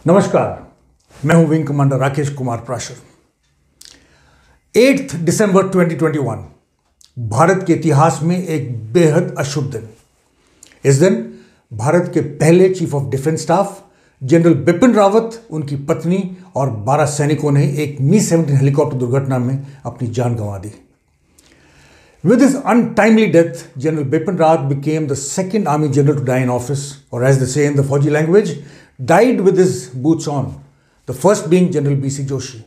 नमस्कार, मैं हूं विंग कमांडर राकेश कुमार प्राशर। 8 दिसंबर 2021 भारत के इतिहास में एक बेहद अशुभ दिन। इस दिन भारत के पहले chief of defence staff general Bipin Rawat, उनकी पत्नी और 12 सैनिकों ने एक मी-17 हेलीकॉप्टर दुर्घटना में अपनी जान गंवा दी। With his untimely death, General Bipin Rawat became the second army general to die in office, or as they say in the Fauji language, died with his boots on, the first being General B.C. Joshi.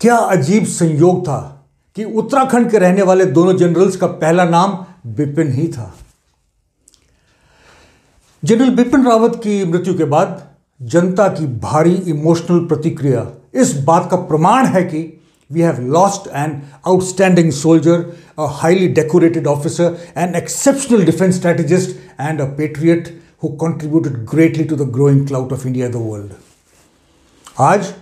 क्या अजीब संयोग था कि उत्तराखंड के रहने वाले दोनों generals का पहला नाम बिपिन ही था। जनरल बिपिन रावत की मृत्यु के बाद जनता की भारी इमोशनल प्रतिक्रिया इस बात का प्रमाण है कि we have lost an outstanding soldier, a highly decorated officer, an exceptional defense strategist, and a patriot who contributed greatly to the growing clout of India in the world. आज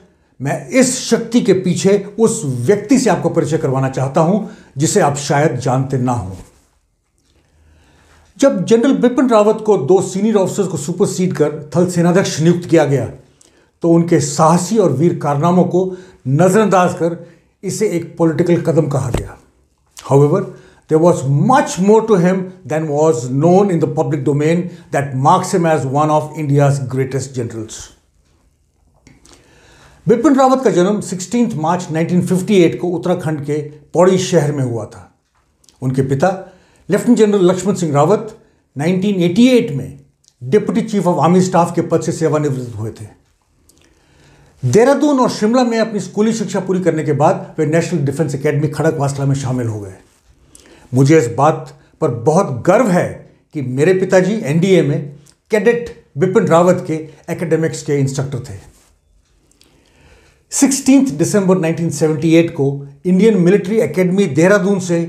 मैं इस शक्ति के पीछे उस व्यक्ति से आपको परिचय करवाना चाहता हूं जिसे आप शायद जानते ना हो। जब जनरल बिपिन रावत को 2 सीनियर ऑफिसर्स को सुपरसीड कर थल सेनाध्यक्ष नियुक्त किया गया तो उनके साहसी और वीर कारनामों को नजरअंदाज कर इसे एक पॉलिटिकल कदम कहा गया। However, there was much more to him than was known in the public domain that marks him as one of India's greatest generals. Bipin Rawat का जन्म 16 मार्च 1958 को उत्तराखंड के पौड़ी शहर में हुआ था। उनके पिता लेफ्टिनेंट जनरल लक्ष्मण सिंह रावत 1988 में deputy chief of army staff के पद से सेवानिवृत्त हुए थे। देहरादून और शिमला में अपनी स्कूली शिक्षा पूरी करने के बाद वे नेशनल डिफेंस एकेडमी खड़गवासला में शामिल हो गए। मुझे इस बात पर बहुत गर्व है कि मेरे पिताजी एनडीए में कैडेट बिपिन रावत के एकेडमिक्स के इंस्ट्रक्टर थे। 16 दिसंबर 1978 को इंडियन मिलिट्री एकेडमी देहरादून से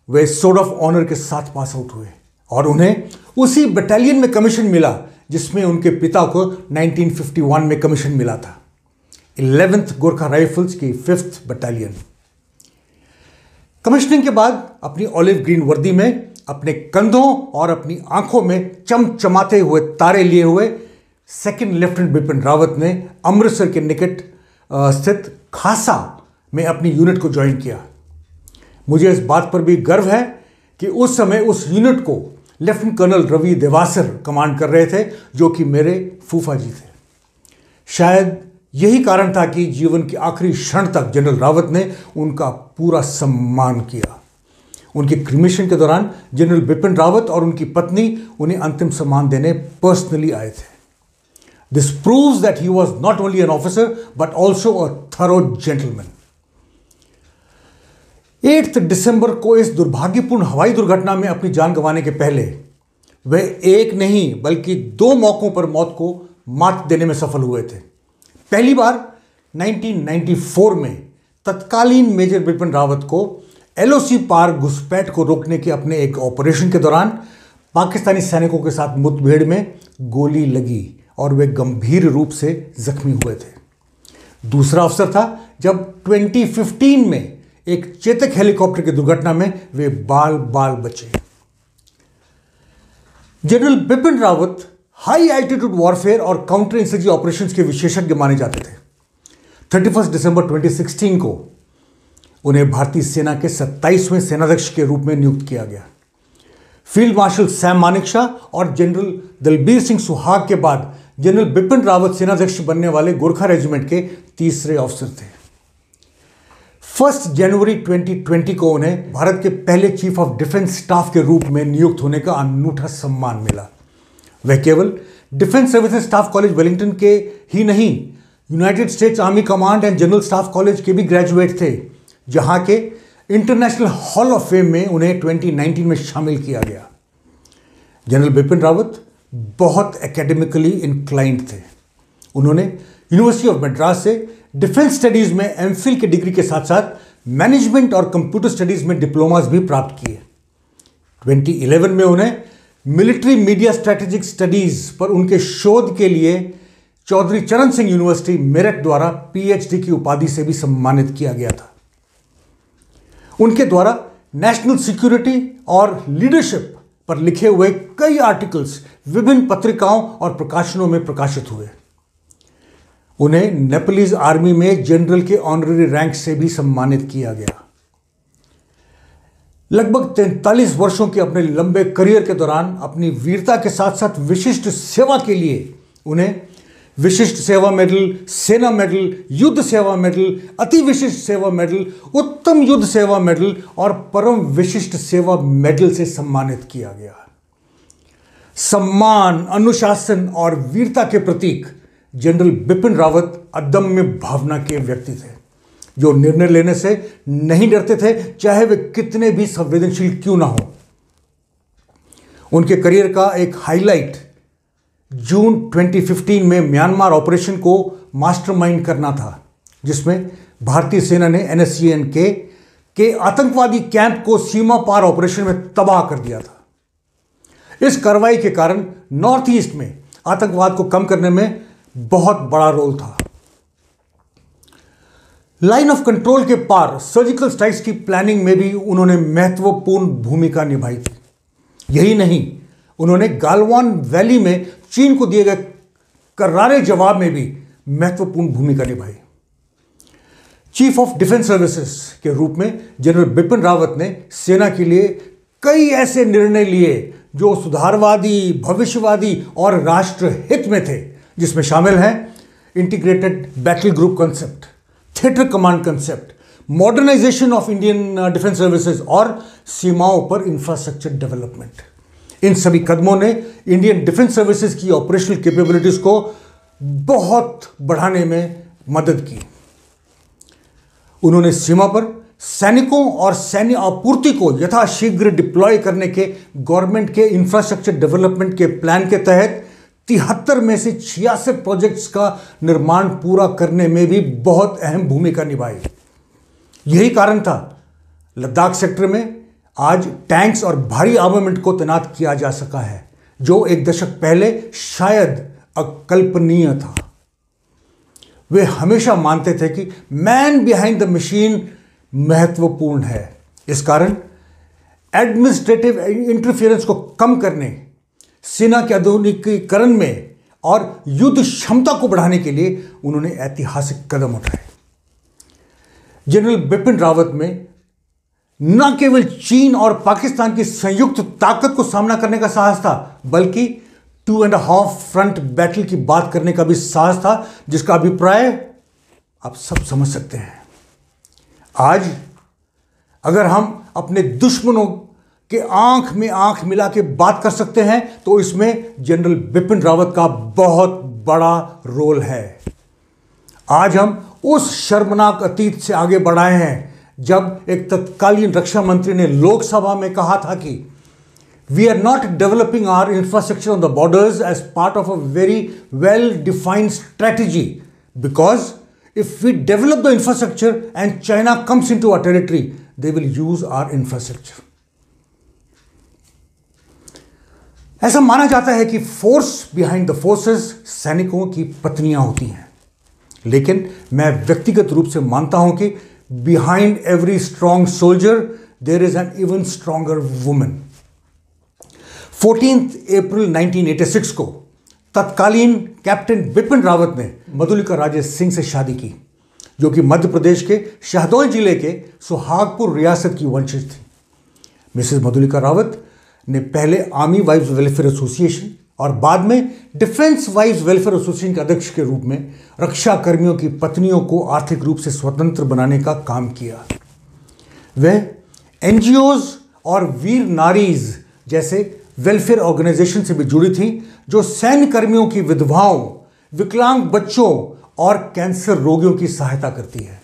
वे सोर्ड ऑफ ऑनर के साथ पास आउट हुए और उन्हें उसी बटालियन में कमीशन मिला जिसमें उनके पिता को 1951 में कमीशन मिला था, 11th गोरखा राइफल्स की 5th बटालियन। कमीशनिंग के बाद अपनी ऑलिव ग्रीन वर्दी में अपने कंधों और अपनी आंखों में चमचमाते हुए तारे लिए हुए सेकंड लेफ्टिनेंट बिपिन रावत ने अमृतसर के निकट स्थित खासा में अपनी यूनिट को ज्वाइन किया। मुझे इस बात पर भी गर्व है कि उस समय उस यूनिट को lieutenant colonel Ravi Devasar command कर रहे थे, जो कि मेरे फूफा जी थे। शायद यही कारण था कि जीवन के आखिरी क्षण तक जनरल रावत ने उनका पूरा सम्मान किया। उनके क्रिमेशन के दौरान जनरल बिपिन रावत और उनकी पत्नी उन्हें अंतिम सम्मान देने पर्सनली आए थे। This proves that he was not only an officer but also a thorough gentleman. 8 दिसंबर को इस दुर्भाग्यपूर्ण हवाई दुर्घटना में अपनी जान गंवाने के पहले वे एक नहीं बल्कि 2 मौकों पर मौत को मात देने में सफल हुए थे। पहली बार 1994 में तत्कालीन मेजर बिपिन रावत को एलओसी पार घुसपैठ को रोकने के अपने एक ऑपरेशन के दौरान पाकिस्तानी सैनिकों के साथ मुठभेड़ में गोली लगी और वे गंभीर रूप से जख्मी हुए थे। दूसरा अवसर था जब 2015 में एक चेतक हेलीकॉप्टर की दुर्घटना में वे बाल बाल बचे। General Bipin Rawat high altitude warfare और काउंटर इंसर्जी ऑपरेशंस के विशेषज्ञ माने जाते थे। 31 दिसंबर 2016 को उन्हें भारतीय सेना के 27वें सेनाध्यक्ष के रूप में नियुक्त किया गया। फील्ड मार्शल सैम मानेकशॉ और जनरल दलबीर सिंह सुहाग के बाद जनरल बिपिन रावत सेनाध्यक्ष बनने वाले गोरखा रेजिमेंट के तीसरे ऑफिसर थे। 1 जनवरी 2020 को उन्हें भारत के पहले चीफ ऑफ डिफेंस स्टाफ के रूप में नियुक्त होने का अनूठा सम्मान मिला। वह केवल defence services staff college Wellington के ही नहीं, United states army command and general staff college के भी ग्रेजुएट थे, जहां के इंटरनेशनल हॉल ऑफ फेम में उन्हें 2019 में शामिल किया गया। जनरल बिपिन रावत बहुत एकेडमिकली इंक्लाइंड थे। उन्होंने यूनिवर्सिटी ऑफ मद्रास से डिफेंस स्टडीज में एमफिल की डिग्री के साथ साथ मैनेजमेंट और कंप्यूटर स्टडीज में डिप्लोमास भी प्राप्त किए। 2011 में उन्हें मिलिट्री मीडिया स्ट्रेटेजिक स्टडीज पर उनके शोध के लिए चौधरी चरण सिंह यूनिवर्सिटी मेरठ द्वारा पीएचडी की उपाधि से भी सम्मानित किया गया था। उनके द्वारा नेशनल सिक्योरिटी और लीडरशिप पर लिखे हुए कई आर्टिकल्स विभिन्न पत्रिकाओं और प्रकाशनों में प्रकाशित हुए। उन्हें नेपालीज आर्मी में जनरल के ऑनररी रैंक से भी सम्मानित किया गया। लगभग 43 वर्षों के अपने लंबे करियर के दौरान अपनी वीरता के साथ साथ विशिष्ट सेवा के लिए उन्हें विशिष्ट सेवा मेडल, सेना मेडल, युद्ध सेवा मेडल, अति विशिष्ट सेवा मेडल, उत्तम युद्ध सेवा मेडल और परम विशिष्ट सेवा मेडल से सम्मानित किया गया। सम्मान, अनुशासन और वीरता के प्रतीक जनरल बिपिन रावत अदम्य भावना के व्यक्ति थे, जो निर्णय लेने से नहीं डरते थे, चाहे वे कितने भी संवेदनशील क्यों ना हो। उनके करियर का एक हाईलाइट जून 2015 में म्यांमार ऑपरेशन को मास्टरमाइंड करना था, जिसमें भारतीय सेना ने NSCN के आतंकवादी कैंप को सीमा पार ऑपरेशन में तबाह कर दिया था। इस कार्रवाई के कारण नॉर्थ ईस्ट में आतंकवाद को कम करने में बहुत बड़ा रोल था। लाइन ऑफ कंट्रोल के पार सर्जिकल स्ट्राइक्स की प्लानिंग में भी उन्होंने महत्वपूर्ण भूमिका निभाई थी। यही नहीं, उन्होंने गालवान वैली में चीन को दिए गए करारे जवाब में भी महत्वपूर्ण भूमिका निभाई। चीफ ऑफ डिफेंस सर्विसेज के रूप में जनरल बिपिन रावत ने सेना के लिए कई ऐसे निर्णय लिए जो सुधारवादी, भविष्यवादी और राष्ट्र हित में थे, जिसमें शामिल हैं integrated battle group concept, theatre command concept, modernisation of Indian defence services और सीमाओं पर इंफ्रास्ट्रक्चर डेवलपमेंट। इन सभी कदमों ने इंडियन डिफेंस सर्विसेज की ऑपरेशनल कैपेबिलिटीज को बहुत बढ़ाने में मदद की। उन्होंने सीमा पर सैनिकों और सैन्य आपूर्ति को यथाशीघ्र डिप्लॉय करने के गवर्नमेंट के इंफ्रास्ट्रक्चर डेवलपमेंट के प्लान के तहत 73 में से 66 प्रोजेक्ट्स का निर्माण पूरा करने में भी बहुत अहम भूमिका निभाई। यही कारण था लद्दाख सेक्टर में आज टैंक्स और भारी आर्मामेंट को तैनात किया जा सका है, जो एक दशक पहले शायद अकल्पनीय था। वे हमेशा मानते थे कि मैन बिहाइंड द मशीन महत्वपूर्ण है। इस कारण एडमिनिस्ट्रेटिव इंटरफेरेंस को कम करने, सेना के आधुनिकीकरण में और युद्ध क्षमता को बढ़ाने के लिए उन्होंने ऐतिहासिक कदम उठाए। जनरल बिपिन रावत में न केवल चीन और पाकिस्तान की संयुक्त ताकत को सामना करने का साहस था, बल्कि 2.5 फ्रंट बैटल की बात करने का भी साहस था, जिसका अभिप्राय आप सब समझ सकते हैं। आज अगर हम अपने दुश्मनों के आंख में आंख मिला के बात कर सकते हैं, तो इसमें जनरल बिपिन रावत का बहुत बड़ा रोल है। आज हम उस शर्मनाक अतीत से आगे बढ़ाए हैं जब एक तत्कालीन रक्षा मंत्री ने लोकसभा में कहा था कि we are not developing our infrastructure on the borders as part of a very well defined strategy, because if we develop the infrastructure and China comes into our territory, they will use our infrastructure. ऐसा माना जाता है कि force behind the forces सैनिकों की पत्नियां होती हैं, लेकिन मैं व्यक्तिगत रूप से मानता हूं कि behind every strong soldier there is an even stronger woman. 14 अप्रैल 1986 को तत्कालीन कैप्टन बिपिन रावत ने मधुलिका राजेश सिंह से शादी की, जो कि मध्य प्रदेश के शहडोल जिले के सुहागपुर रियासत की वंशज थी। मिसेस मधुलिका रावत ने पहले आर्मी वाइव्स वेलफेयर एसोसिएशन और बाद में डिफेंस वाइव्स वेलफेयर एसोसिएशन के अध्यक्ष के रूप में रक्षा कर्मियों की पत्नियों को आर्थिक रूप से स्वतंत्र बनाने का काम किया। वह एनजीओज और वीर नारीज जैसे वेलफेयर ऑर्गेनाइजेशन से भी जुड़ी थी, जो सैन्य कर्मियों की विधवाओं, विकलांग बच्चों और कैंसर रोगियों की सहायता करती है।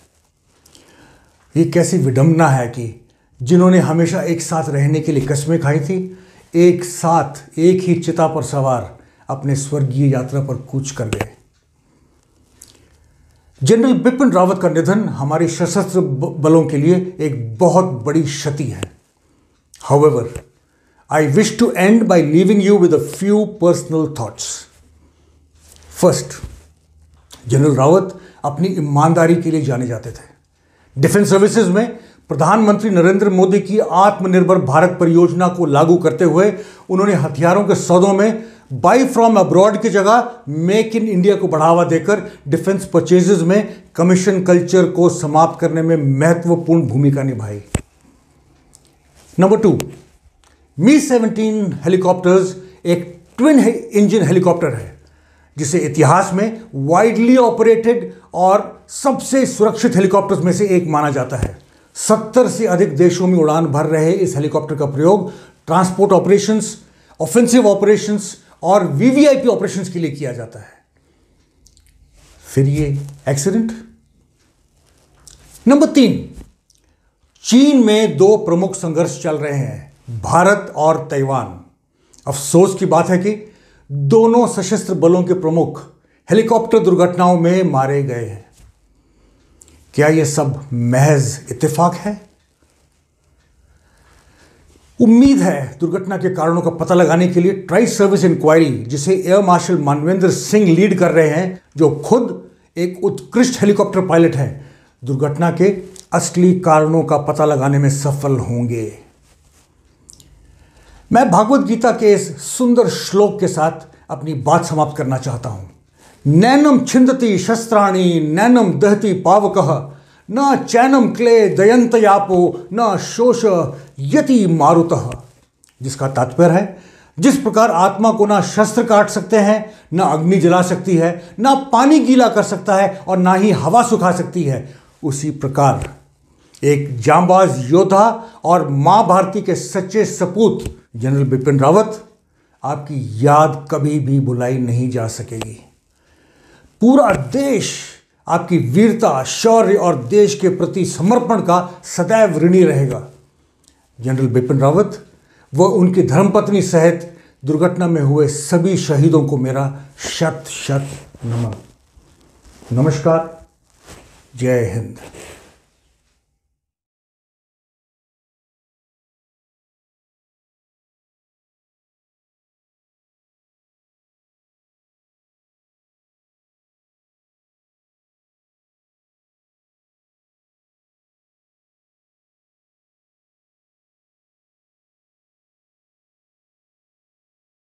ये कैसी विडंबना है कि जिन्होंने हमेशा एक साथ रहने के लिए कस्में खाई थी, एक साथ एक ही चिता पर सवार अपने स्वर्गीय यात्रा पर कूच कर गए। जनरल बिपिन रावत का निधन हमारे सशस्त्र बलों के लिए एक बहुत बड़ी क्षति है। However, I wish to end by leaving you with a few personal thoughts. First, general Rawat अपनी ईमानदारी के लिए जाने जाते थे। डिफेंस सर्विसेज में प्रधानमंत्री नरेंद्र मोदी की आत्मनिर्भर भारत परियोजना को लागू करते हुए उन्होंने हथियारों के सौदों में बाई फ्रॉम अब्रॉड की जगह मेक इन इंडिया को बढ़ावा देकर डिफेंस परचेजेस में कमीशन कल्चर को समाप्त करने में महत्वपूर्ण भूमिका निभाई। नंबर 2, मी-17 हेलीकॉप्टर्स एक ट्विन इंजन हेलीकॉप्टर है जिसे इतिहास में वाइडली ऑपरेटेड और सबसे सुरक्षित हेलीकॉप्टर्स में से एक माना जाता है। 70 से अधिक देशों में उड़ान भर रहे इस हेलीकॉप्टर का प्रयोग ट्रांसपोर्ट ऑपरेशंस, ऑफेंसिव ऑपरेशंस और वीवीआईपी ऑपरेशंस के लिए किया जाता है। फिर ये एक्सीडेंट। नंबर 3, चीन में 2 प्रमुख संघर्ष चल रहे हैं, भारत और ताइवान। अफसोस की बात है कि दोनों सशस्त्र बलों के प्रमुख हेलीकॉप्टर दुर्घटनाओं में मारे गए हैं। क्या यह सब महज इत्तेफाक है? उम्मीद है दुर्घटना के कारणों का पता लगाने के लिए ट्राई सर्विस इंक्वायरी, जिसे air marshal Manvendra Singh lead कर रहे हैं, जो खुद एक उत्कृष्ट हेलीकॉप्टर पायलट हैं, दुर्घटना के असली कारणों का पता लगाने में सफल होंगे। मैं भागवत गीता के इस सुंदर श्लोक के साथ अपनी बात समाप्त करना चाहता हूं। नैनम छिंदति शस्त्राणि नैनम दहति पावकः न चैनम क्ले दयंतयापो न शोष यति मारुतः, जिसका तात्पर्य है जिस प्रकार आत्मा को ना शस्त्र काट सकते हैं, ना अग्नि जला सकती है, ना पानी गीला कर सकता है और ना ही हवा सुखा सकती है, उसी प्रकार एक जांबाज योद्धा और मां भारती के सच्चे सपूत जनरल बिपिन रावत आपकी याद कभी भी भुलाई नहीं जा सकेगी। पूरा देश आपकी वीरता, शौर्य और देश के प्रति समर्पण का सदैव ऋणी रहेगा। जनरल बिपिन रावत व उनकी धर्मपत्नी सहित दुर्घटना में हुए सभी शहीदों को मेरा शत शत नमन। नमस्कार। जय हिंद।